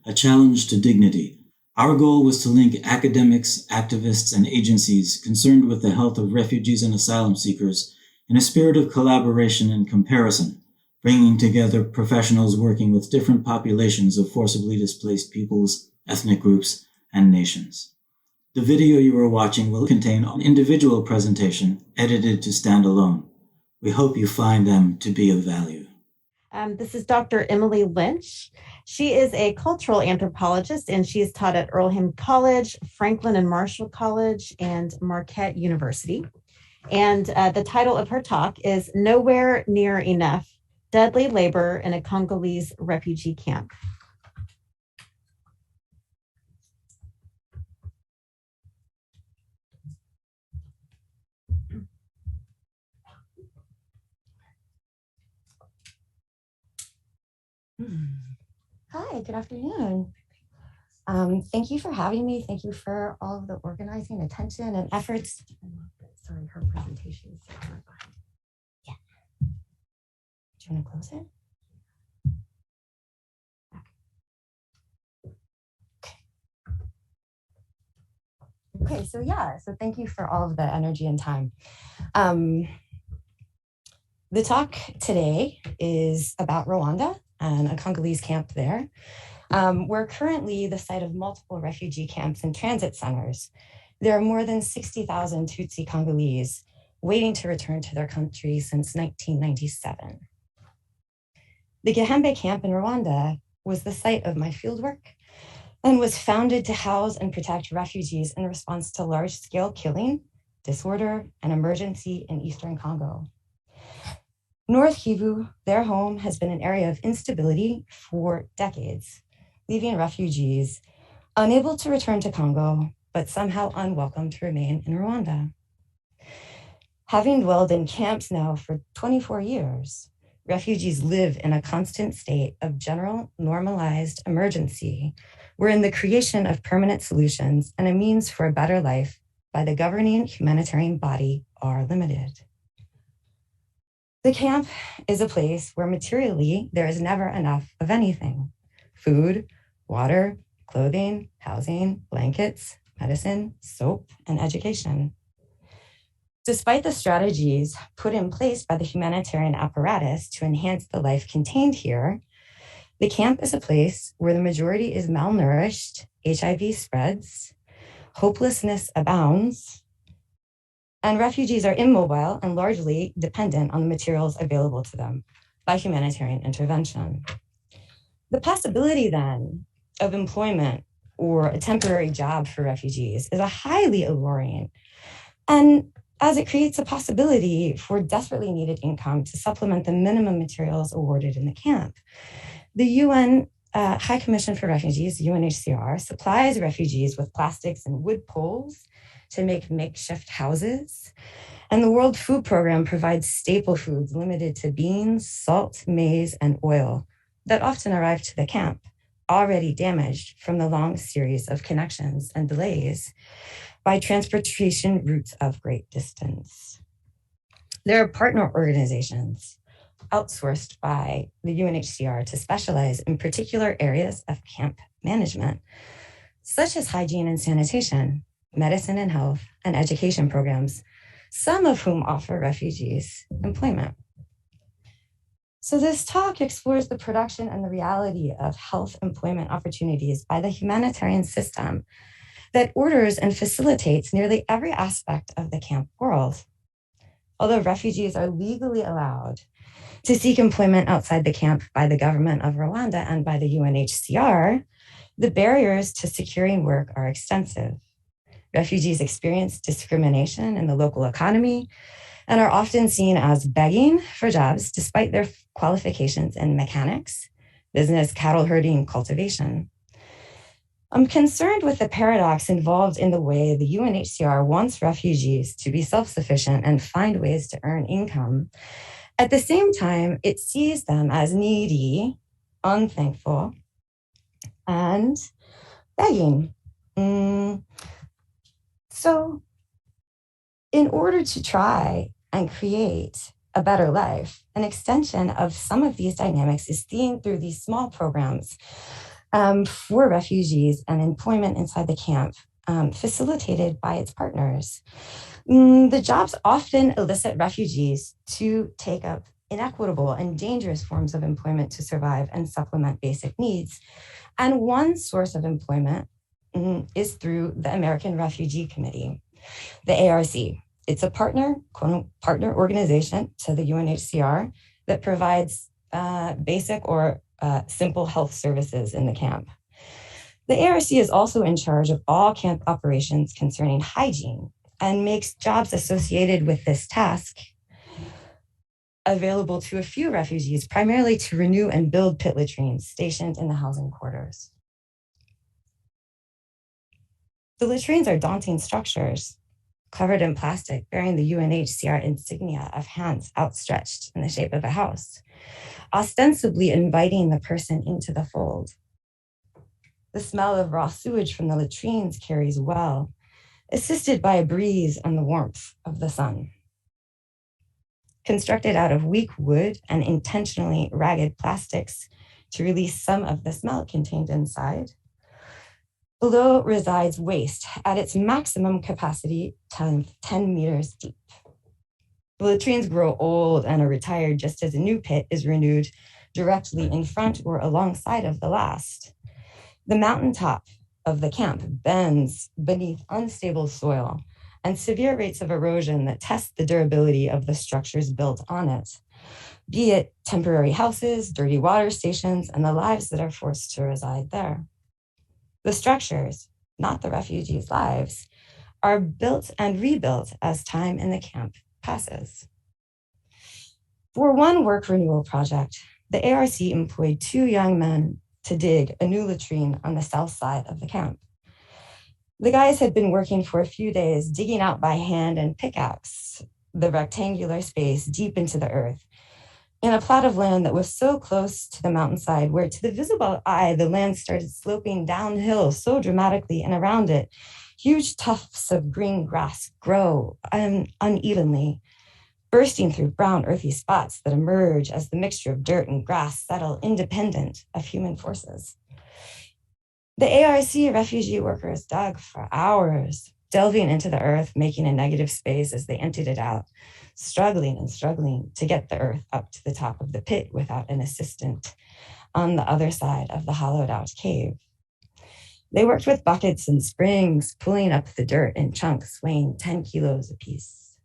a challenge to dignity. Our goal was to link academics, activists, and agencies concerned with the health of refugees and asylum seekers in a spirit of collaboration and comparison, bringing together professionals working with different populations of forcibly displaced peoples, ethnic groups, and nations. The video you are watching will contain an individual presentation edited to stand alone. We hope you find them to be of value. This is Dr. Emily Lynch. She is a cultural anthropologist, and she is taught at Earlham College, Franklin and Marshall College, and Marquette University. And the title of her talk is Nowhere Near Enough, Deadly Labor in a Congolese Refugee Camp. Hi, good afternoon. Thank you for having me. Thank you for all of the organizing, attention, and efforts. Sorry, her presentation is behind. Yeah. Do you want to close it? Okay, so thank you for all of the energy and time. The talk today is about Rwanda and a Congolese camp there. We're currently the site of multiple refugee camps and transit centers. There are more than 60,000 Tutsi Congolese waiting to return to their country since 1997. The Gihembe camp in Rwanda was the site of my fieldwork and was founded to house and protect refugees in response to large-scale killing, disorder, and emergency in Eastern Congo. North Kivu, their home, has been an area of instability for decades, leaving refugees unable to return to Congo, but somehow unwelcome to remain in Rwanda. Having dwelled in camps now for 24 years, refugees live in a constant state of general normalized emergency, wherein the creation of permanent solutions and a means for a better life by the governing humanitarian body are limited. The camp is a place where materially there is never enough of anything: food, water, clothing, housing, blankets, medicine, soap, and education. Despite the strategies put in place by the humanitarian apparatus to enhance the life contained here, the camp is a place where the majority is malnourished, HIV spreads, hopelessness abounds, and refugees are immobile and largely dependent on the materials available to them by humanitarian intervention. The possibility then of employment or a temporary job for refugees is a highly alluring, and as it creates a possibility for desperately needed income to supplement the minimum materials awarded in the camp. The UN High Commission for Refugees, UNHCR, supplies refugees with plastics and wood poles to make makeshift houses. And the World Food Program provides staple foods limited to beans, salt, maize, and oil that often arrive to the camp, already damaged from the long series of connections and delays by transportation routes of great distance. There are partner organizations outsourced by the UNHCR to specialize in particular areas of camp management, such as hygiene and sanitation, medicine and health, and education programs, some of whom offer refugees employment. So this talk explores the production and the reality of health employment opportunities by the humanitarian system that orders and facilitates nearly every aspect of the camp world. Although refugees are legally allowed to seek employment outside the camp by the government of Rwanda and by the UNHCR, the barriers to securing work are extensive. Refugees experience discrimination in the local economy and are often seen as begging for jobs despite their qualifications in mechanics, business, cattle herding, cultivation. I'm concerned with the paradox involved in the way the UNHCR wants refugees to be self-sufficient and find ways to earn income. At the same time, it sees them as needy, unthankful, and begging. So in order to try and create a better life, an extension of some of these dynamics is seen through these small programs for refugees and employment inside the camp, facilitated by its partners. The jobs often elicit refugees to take up inequitable and dangerous forms of employment to survive and supplement basic needs. And one source of employment is through the American Refugee Committee, the ARC. It's a partner organization to the UNHCR that provides basic or simple health services in the camp. The ARC is also in charge of all camp operations concerning hygiene and makes jobs associated with this task available to a few refugees, primarily to renew and build pit latrines stationed in the housing quarters. The latrines are daunting structures covered in plastic, bearing the UNHCR insignia of hands outstretched in the shape of a house, ostensibly inviting the person into the fold. The smell of raw sewage from the latrines carries well, assisted by a breeze and the warmth of the sun. Constructed out of weak wood and intentionally ragged plastics to release some of the smell contained inside, below resides waste at its maximum capacity, 10 meters deep. The latrines grow old and are retired just as a new pit is renewed directly in front or alongside of the last. The mountaintop of the camp bends beneath unstable soil and severe rates of erosion that test the durability of the structures built on it, be it temporary houses, dirty water stations, and the lives that are forced to reside there. The structures, not the refugees' lives, are built and rebuilt as time in the camp passes. For one work renewal project, the ARC employed 2 young men to dig a new latrine on the south side of the camp. The guys had been working for a few days, digging out by hand and pickaxe the rectangular space deep into the earth, in a plot of land that was so close to the mountainside where to the visible eye, the land started sloping downhill so dramatically, and around it, huge tufts of green grass grow unevenly, bursting through brown earthy spots that emerge as the mixture of dirt and grass settle independent of human forces. The ARC refugee workers dug for hours, delving into the earth, making a negative space as they emptied it out, struggling to get the earth up to the top of the pit without an assistant on the other side of the hollowed out cave. They worked with buckets and springs, pulling up the dirt in chunks weighing 10 kilos apiece.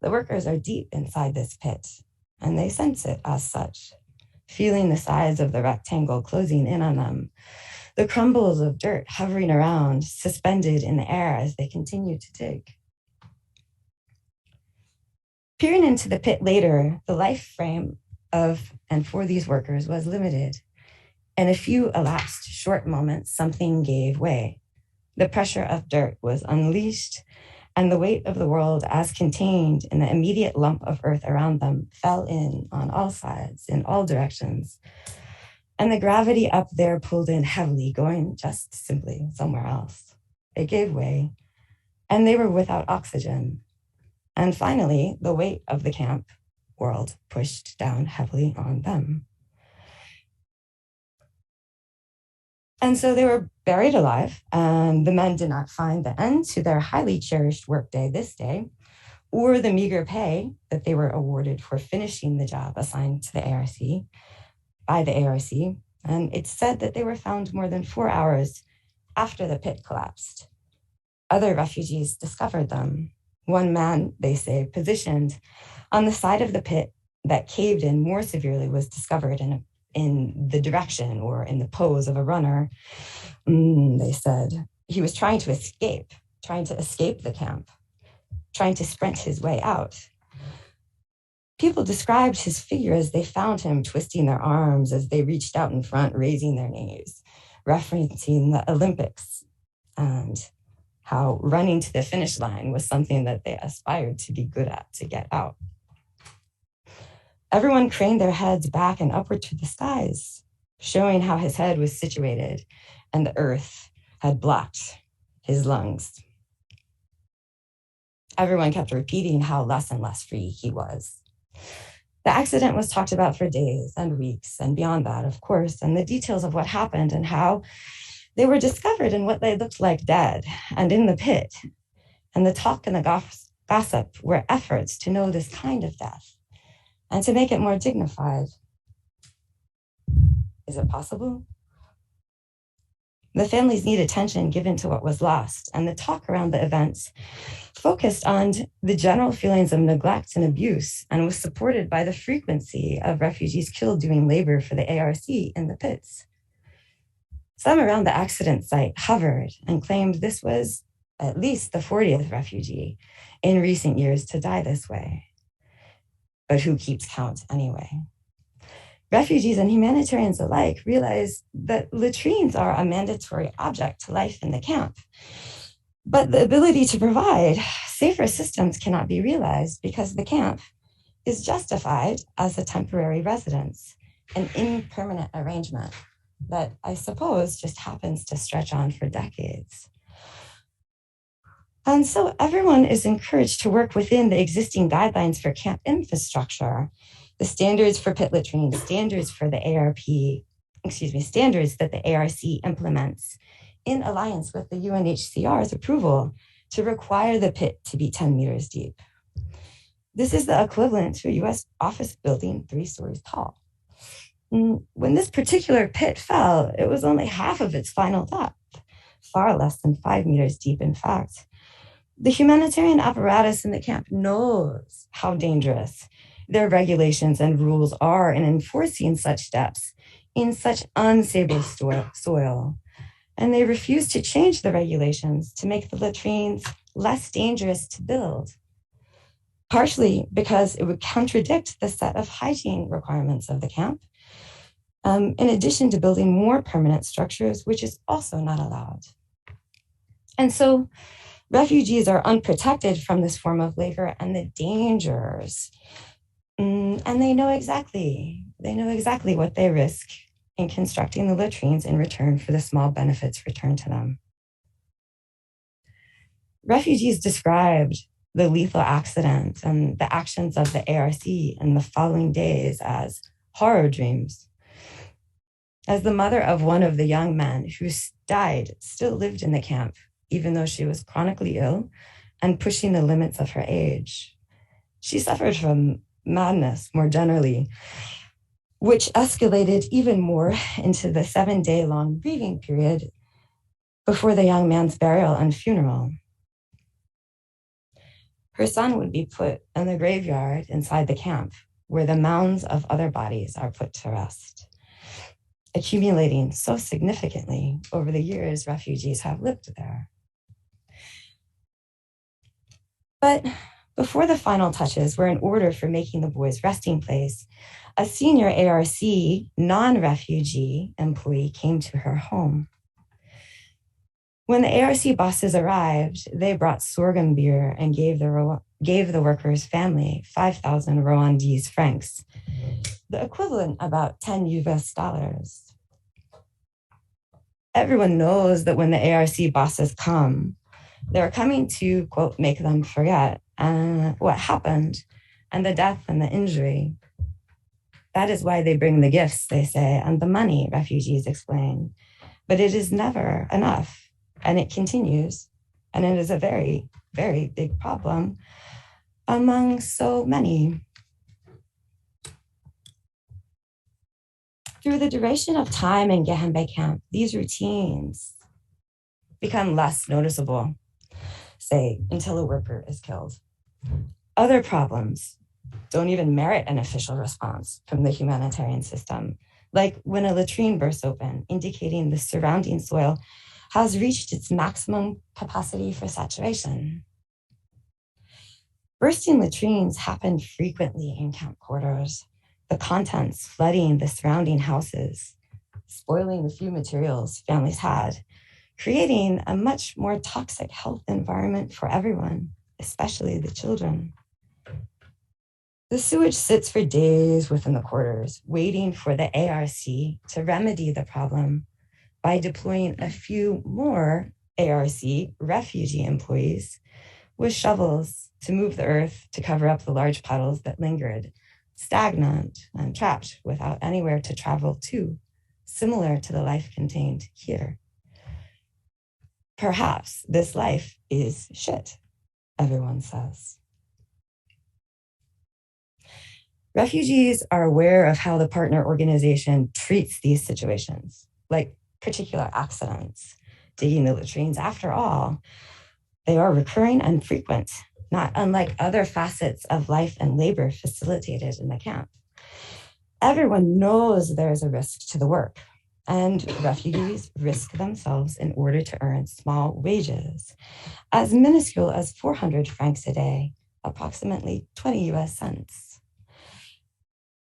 The workers are deep inside this pit, and they sense it as such, feeling the size of the rectangle closing in on them, the crumbles of dirt hovering around, suspended in the air as they continue to dig. Peering into the pit later, the life frame of and for these workers was limited. In a few elapsed short moments, something gave way. The pressure of dirt was unleashed, and the weight of the world as contained in the immediate lump of earth around them fell in on all sides, in all directions. And the gravity up there pulled in heavily, going just simply somewhere else. It gave way, and they were without oxygen. And finally, the weight of the camp world pushed down heavily on them. And so they were buried alive, and the men did not find the end to their highly cherished workday this day, or the meager pay that they were awarded for finishing the job assigned to the ARC by the ARC. And it's said that they were found more than 4 hours after the pit collapsed. Other refugees discovered them. One man, they say, positioned on the side of the pit that caved in more severely, was discovered in the direction or in the pose of a runner. They said he was trying to escape the camp, trying to sprint his way out. People described his figure as they found him twisting their arms as they reached out in front, raising their knees, referencing the Olympics and how running to the finish line was something that they aspired to be good at, to get out. Everyone craned their heads back and upward to the skies, showing how his head was situated and the earth had blocked his lungs. Everyone kept repeating how less and less free he was. The accident was talked about for days and weeks and beyond that, of course, and the details of what happened and how they were discovered and what they looked like dead and in the pit. And the talk and the gossip were efforts to know this kind of death and to make it more dignified. Is it possible? The families need attention given to what was lost, and the talk around the events focused on the general feelings of neglect and abuse and was supported by the frequency of refugees killed doing labor for the ARC in the pits. Some around the accident site hovered and claimed this was at least the 40th refugee in recent years to die this way. But who keeps count anyway? Refugees and humanitarians alike realize that latrines are a mandatory object to life in the camp. But the ability to provide safer systems cannot be realized because the camp is justified as a temporary residence, an impermanent arrangement that I suppose just happens to stretch on for decades. And so everyone is encouraged to work within the existing guidelines for camp infrastructure, the standards for pit latrines, standards for the standards that the ARC implements in alliance with the UNHCR's approval to require the pit to be 10 meters deep. This is the equivalent to a US office building 3 stories tall. When this particular pit fell, it was only half of its final depth, far less than 5 meters deep, in fact. The humanitarian apparatus in the camp knows how dangerous their regulations and rules are in enforcing such depths in such unstable soil. And they refuse to change the regulations to make the latrines less dangerous to build, partially because it would contradict the set of hygiene requirements of the camp, in addition to building more permanent structures, which is also not allowed. And so refugees are unprotected from this form of labor and the dangers. And they know exactly what they risk in constructing the latrines in return for the small benefits returned to them. Refugees described the lethal accident and the actions of the ARC in the following days as horror dreams. As the mother of one of the young men who died still lived in the camp, even though she was chronically ill and pushing the limits of her age. She suffered from madness more generally, which escalated even more into the 7-day-long grieving period before the young man's burial and funeral. Her son would be put in the graveyard inside the camp, where the mounds of other bodies are put to rest, accumulating so significantly over the years refugees have lived there. But before the final touches were in order for making the boys' resting place, a senior ARC non-refugee employee came to her home. When the ARC bosses arrived, they brought sorghum beer and gave the workers' family 5,000 Rwandese francs, the equivalent about $10. Everyone knows that when the ARC bosses come, they're coming to, quote, make them forget what happened and the death and the injury. That is why they bring the gifts, they say, and the money, refugees explain. But it is never enough, and it continues, and it is a very, very big problem among so many. Through the duration of time in Gehembe camp, these routines become less noticeable, say, until a worker is killed. Other problems don't even merit an official response from the humanitarian system, like when a latrine bursts open, indicating the surrounding soil has reached its maximum capacity for saturation. Bursting latrines happen frequently in camp quarters, the contents flooding the surrounding houses, spoiling the few materials families had, creating a much more toxic health environment for everyone, especially the children. The sewage sits for days within the quarters, waiting for the ARC to remedy the problem by deploying a few more ARC refugee employees with shovels to move the earth to cover up the large puddles that lingered stagnant and trapped without anywhere to travel to, similar to the life contained here. Perhaps this life is shit, everyone says. Refugees are aware of how the partner organization treats these situations, like particular accidents, digging the latrines. After all, they are recurring and frequent, not unlike other facets of life and labor facilitated in the camp. Everyone knows there's a risk to the work, and refugees risk themselves in order to earn small wages, as minuscule as 400 francs a day, approximately 20 US cents.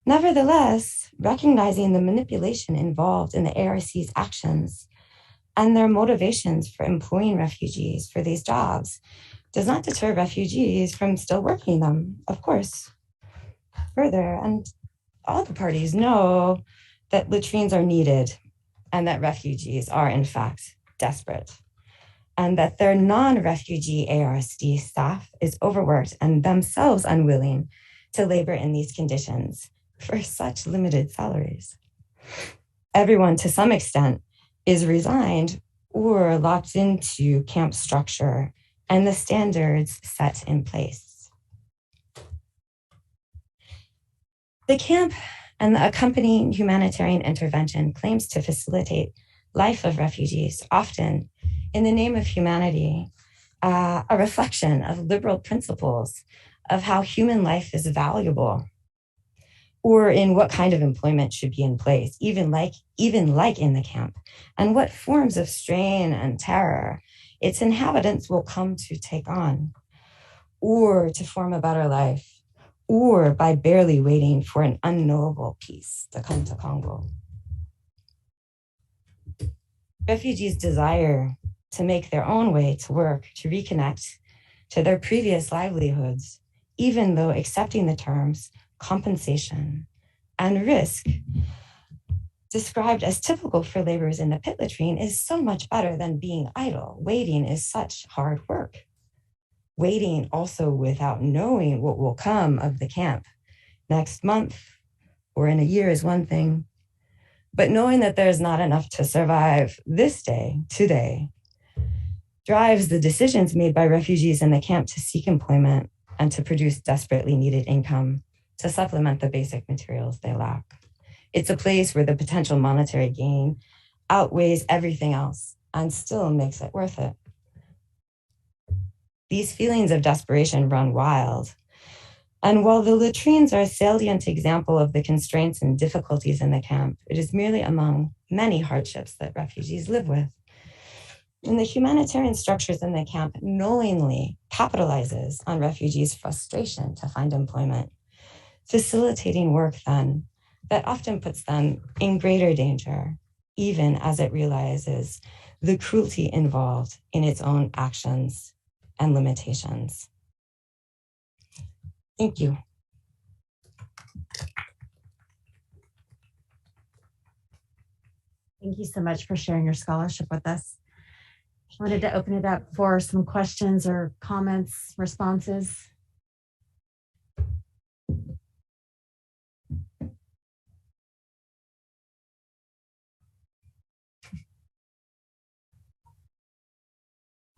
Nevertheless, recognizing the manipulation involved in the ARC's actions and their motivations for employing refugees for these jobs does not deter refugees from still working them, of course. Further, and all the parties know that latrines are needed and that refugees are, in fact, desperate, and that their non-refugee ARC staff is overworked and themselves unwilling to labor in these conditions for such limited salaries. Everyone, to some extent, is resigned or locked into camp structure and the standards set in place. The camp and the accompanying humanitarian intervention claims to facilitate life of refugees, often in the name of humanity, a reflection of liberal principles of how human life is valuable, or in what kind of employment should be in place, even like in the camp, and what forms of strain and terror its inhabitants will come to take on, or to form a better life, or by barely waiting for an unknowable peace to come to Congo. Refugees desire to make their own way to work, to reconnect to their previous livelihoods, even though accepting the terms compensation and risk described as typical for laborers in the pit latrine is so much better than being idle. Waiting is such hard work. Waiting also without knowing what will come of the camp next month or in a year is one thing, but knowing that there's not enough to survive this day, today, drives the decisions made by refugees in the camp to seek employment and to produce desperately needed income to supplement the basic materials they lack. It's a place where the potential monetary gain outweighs everything else and still makes it worth it. These feelings of desperation run wild. And while the latrines are a salient example of the constraints and difficulties in the camp, it is merely among many hardships that refugees live with. And the humanitarian structures in the camp knowingly capitalizes on refugees' frustration to find employment, facilitating work then that often puts them in greater danger, even as it realizes the cruelty involved in its own actions and limitations. Thank you. Thank you so much for sharing your scholarship with us. I wanted to open it up for some questions or comments, responses.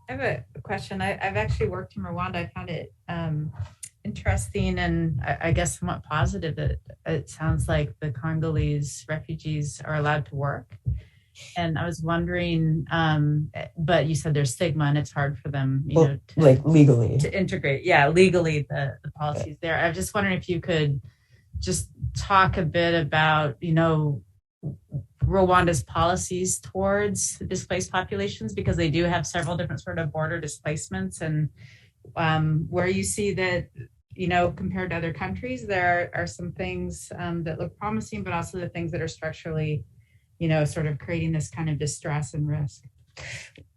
I have a question. I've actually worked in Rwanda. I found it interesting and I guess somewhat positive that it sounds like the Congolese refugees are allowed to work. And I was wondering, but you said there's stigma and it's hard for them, legally to integrate. Yeah, legally the policies there. I was just wondering if you could just talk a bit about, Rwanda's policies towards displaced populations, because they do have several different sort of border displacements, and where you see that, compared to other countries, there are some things that look promising, but also the things that are structurally, sort of creating this kind of distress and risk.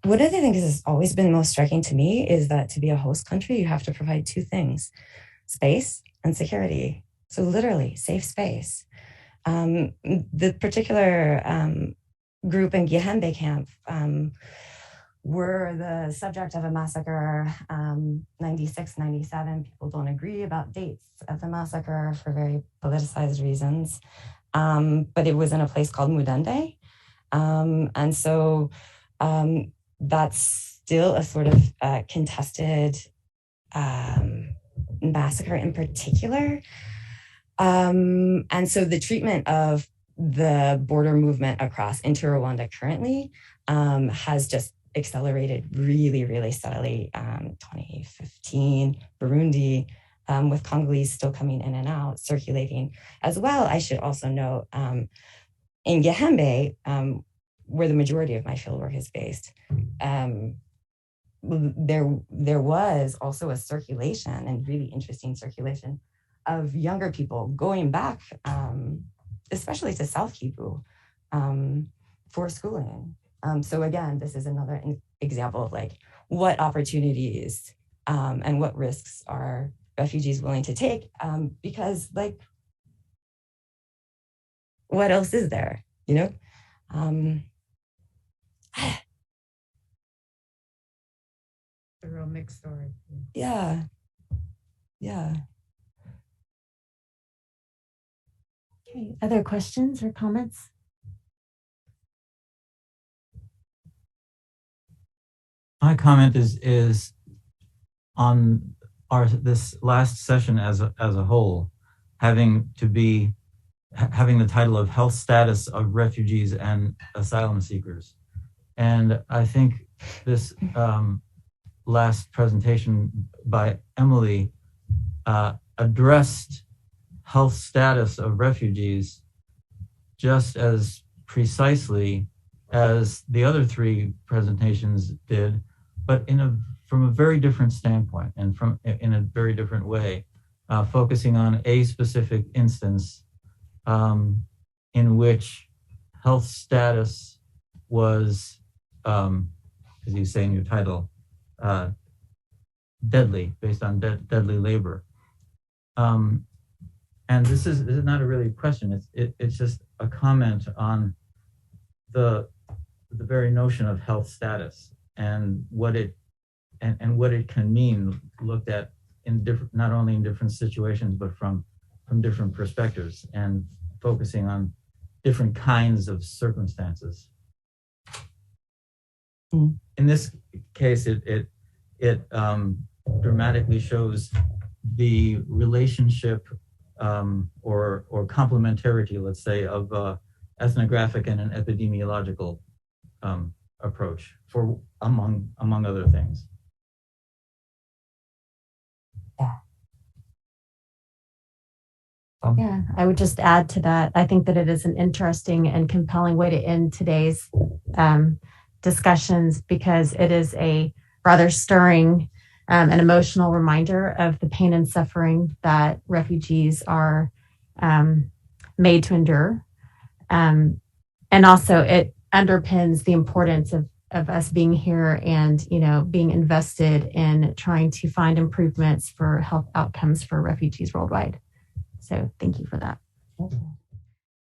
One of the things that's always been most striking to me is that to be a host country, you have to provide two things: space and security. So literally, safe space. The particular group in Gihembe camp were the subject of a massacre, 96, 97. People don't agree about dates of the massacre for very politicized reasons. But it was in a place called Mudende. And so that's still a sort of contested massacre in particular. And so the treatment of the border movement across into Rwanda currently has just accelerated really, really steadily. 2015, Burundi, with Congolese still coming in and out, circulating as well. I should also note in Gihembe, where the majority of my fieldwork is based, there was also a circulation, and really interesting circulation, of younger people going back, especially to South Kivu, for schooling. So again, this is another example of like what opportunities and what risks are refugees willing to take, because like, what else is there, you know? A real mixed story. Yeah. Okay, other questions or comments? My comment is on this last session as a whole, having the title of Health Status of Refugees and Asylum Seekers. And I think this last presentation by Emily addressed health status of refugees just as precisely as the other three presentations did, but from a very different standpoint and in a very different way, focusing on a specific instance in which health status was, as you say in your title, deadly, based on deadly labor. And this is not a really question. It's just a comment on the very notion of health status and what it can mean, looked at in different, not only in different situations, but from different perspectives, and focusing on different kinds of circumstances. In this case, it dramatically shows the relationship or complementarity, let's say, of ethnographic and an epidemiological approach for among other things. Yeah, I would just add to that. I think that it is an interesting and compelling way to end today's discussions, because it is a rather stirring and emotional reminder of the pain and suffering that refugees are made to endure. And also it underpins the importance of us being here and, being invested in trying to find improvements for health outcomes for refugees worldwide. So thank you for that.